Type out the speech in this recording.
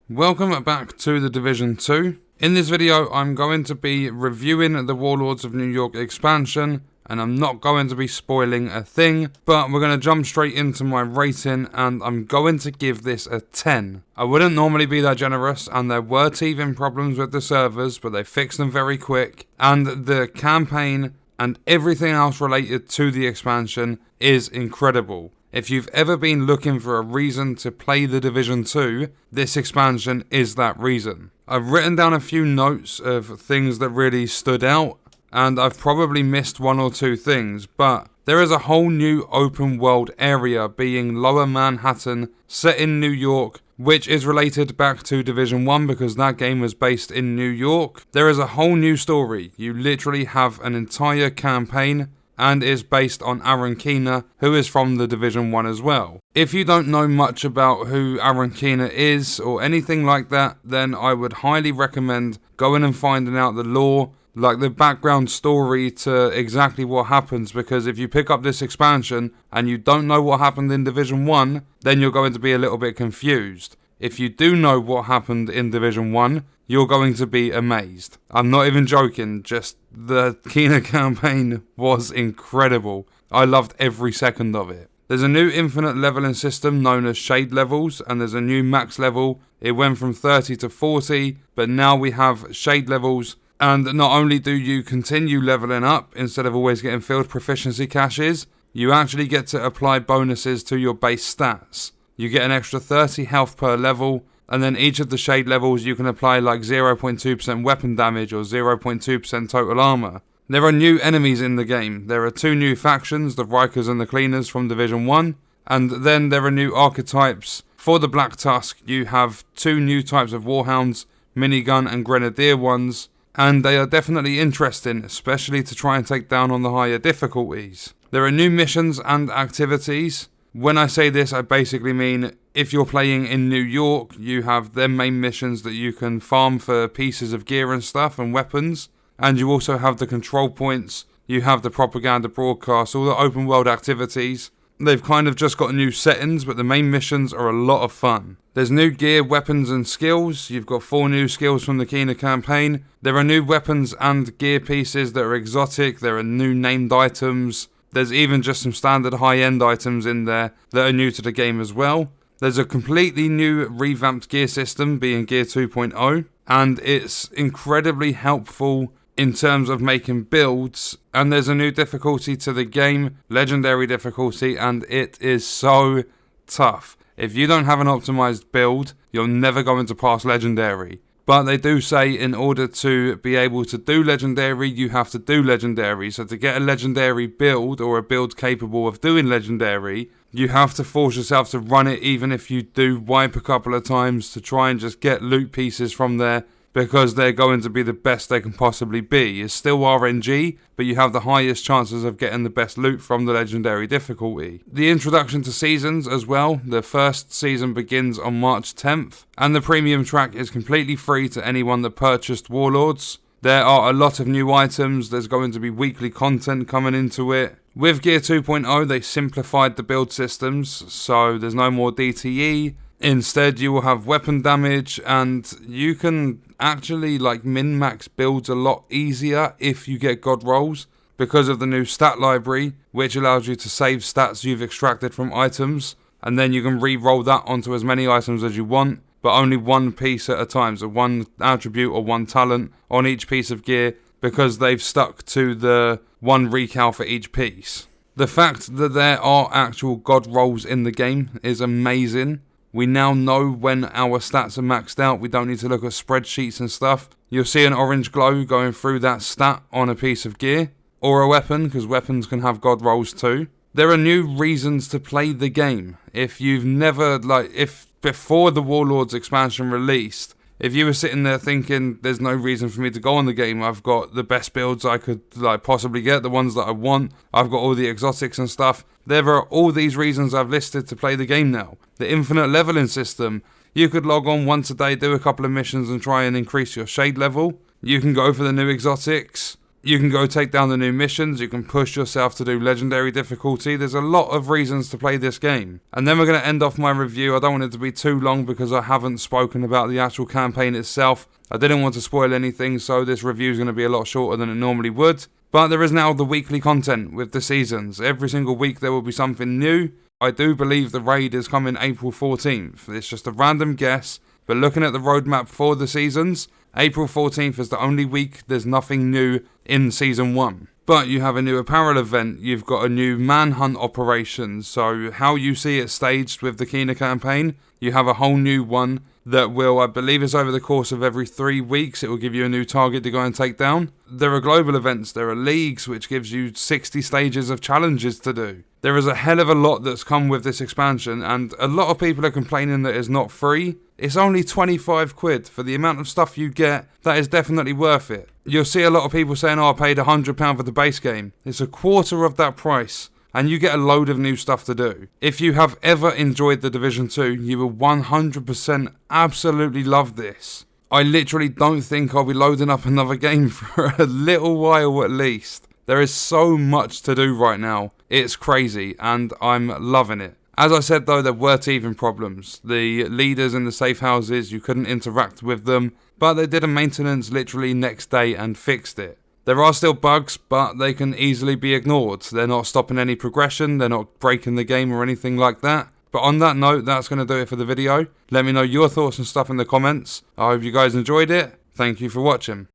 Welcome back to the Division 2. In this video I'm going to be reviewing the Warlords of New York expansion, and I'm not going to be spoiling a thing, but we're going to jump straight into my rating, and I'm going to give this a 10. I wouldn't normally be that generous, and there were teething problems with the servers, but they fixed them very quick, and the campaign and everything else related to the expansion is incredible. If you've ever been looking for a reason to play the Division 2, this expansion is that reason. I've written down a few notes of things that really stood out, and I've probably missed one or two things, but there is a whole new open world area being Lower Manhattan, set in New York, which is related back to Division 1 because that game was based in New York. There is a whole new story. You literally have an entire campaign, and is based on Aaron Keener, who is from the Division 1 as well. If you don't know much about who Aaron Keener is or anything like that, then I would highly recommend going and finding out the lore, like the background story to exactly what happens, because if you pick up this expansion and you don't know what happened in Division 1, then you're going to be a little bit confused. If you do know what happened in Division 1, you're going to be amazed. I'm not even joking, just the Keener campaign was incredible. I loved every second of it. There's a new infinite leveling system known as shade levels, and there's a new max level. It went from 30 to 40, but now we have shade levels, and not only do you continue leveling up instead of always getting field proficiency caches, you actually get to apply bonuses to your base stats. You get an extra 30 health per level, and then each of the shade levels you can apply like 0.2% weapon damage or 0.2% total armor. There are new enemies in the game. There are two new factions, the Rikers and the Cleaners from Division 1, and then there are new archetypes. For the Black Tusk, you have two new types of Warhounds, minigun and grenadier ones, and they are definitely interesting, especially to try and take down on the higher difficulties. There are new missions and activities. When I say this, I basically mean if you're playing in New York, you have their main missions that you can farm for pieces of gear and stuff and weapons. And you also have the control points, you have the propaganda broadcasts, all the open world activities. They've kind of just got new settings, but the main missions are a lot of fun. There's new gear, weapons and skills. You've got 4 new skills from the Keener campaign. There are new weapons and gear pieces that are exotic. There are new named items. There's even just some standard high-end items in there that are new to the game as well. There's a completely new revamped gear system, being Gear 2.0, and it's incredibly helpful in terms of making builds. And there's a new difficulty to the game, Legendary difficulty, and it is so tough. If you don't have an optimized build, you're never going to pass Legendary. But they do say in order to be able to do Legendary, you have to do Legendary. So to get a Legendary build, or a build capable of doing Legendary, you have to force yourself to run it even if you do wipe a couple of times to try and just get loot pieces from there, because they're going to be the best they can possibly be. It's still RNG, but you have the highest chances of getting the best loot from the Legendary difficulty. The introduction to seasons as well. The first season begins on March 10th, and the premium track is completely free to anyone that purchased Warlords. There are a lot of new items. There's going to be weekly content coming into it. With Gear 2.0, they simplified the build systems, so there's no more DTE. Instead, you will have weapon damage, and you can actually min-max builds a lot easier if you get god rolls because of the new stat library, which allows you to save stats you've extracted from items, and then you can re-roll that onto as many items as you want, but only one piece at a time, so one attribute or one talent on each piece of gear, because they've stuck to the one recal for each piece. The fact that there are actual god rolls in the game is amazing. We now know when our stats are maxed out. We don't need to look at spreadsheets and stuff. You'll see an orange glow going through that stat on a piece of gear or a weapon, because weapons can have god rolls too. There are new reasons to play the game. If you've never, if before the Warlords expansion released, if you were sitting there thinking there's no reason for me to go on the game, I've got the best builds I could possibly get, the ones that I want, I've got all the exotics and stuff, there are all these reasons I've listed to play the game now. The infinite leveling system. You could log on once a day, do a couple of missions and try and increase your shade level. You can go for the new exotics. You can go take down the new missions, you can push yourself to do legendary difficulty. There's a lot of reasons to play this game. And then we're going to end off my review. I don't want it to be too long because I haven't spoken about the actual campaign itself. I didn't want to spoil anything, so this review is going to be a lot shorter than it normally would. But there is now the weekly content with the seasons. Every single week there will be something new. I do believe the raid is coming April 14th. It's just a random guess. But looking at the roadmap for the seasons, April 14th is the only week there's nothing new in Season 1. But you have a new apparel event, you've got a new manhunt operation, so how you see it staged with the Kena campaign, you have a whole new one that will, I believe is over the course of every 3 weeks, it will give you a new target to go and take down. There are global events, there are leagues, which gives you 60 stages of challenges to do. There is a hell of a lot that's come with this expansion, and a lot of people are complaining that it's not free. It's only 25 quid for the amount of stuff you get. That is definitely worth it. You'll see a lot of people saying, oh, I paid £100 for the base game. It's a quarter of that price, and you get a load of new stuff to do. If you have ever enjoyed The Division 2, you will 100% absolutely love this. I literally don't think I'll be loading up another game for a little while at least. There is so much to do right now. It's crazy, and I'm loving it. As I said though, there were teething problems. The leaders in the safe houses, you couldn't interact with them, but they did a maintenance literally next day and fixed it. There are still bugs, but they can easily be ignored. They're not stopping any progression, they're not breaking the game or anything like that. But on that note, that's going to do it for the video. Let me know your thoughts and stuff in the comments. I hope you guys enjoyed it. Thank you for watching.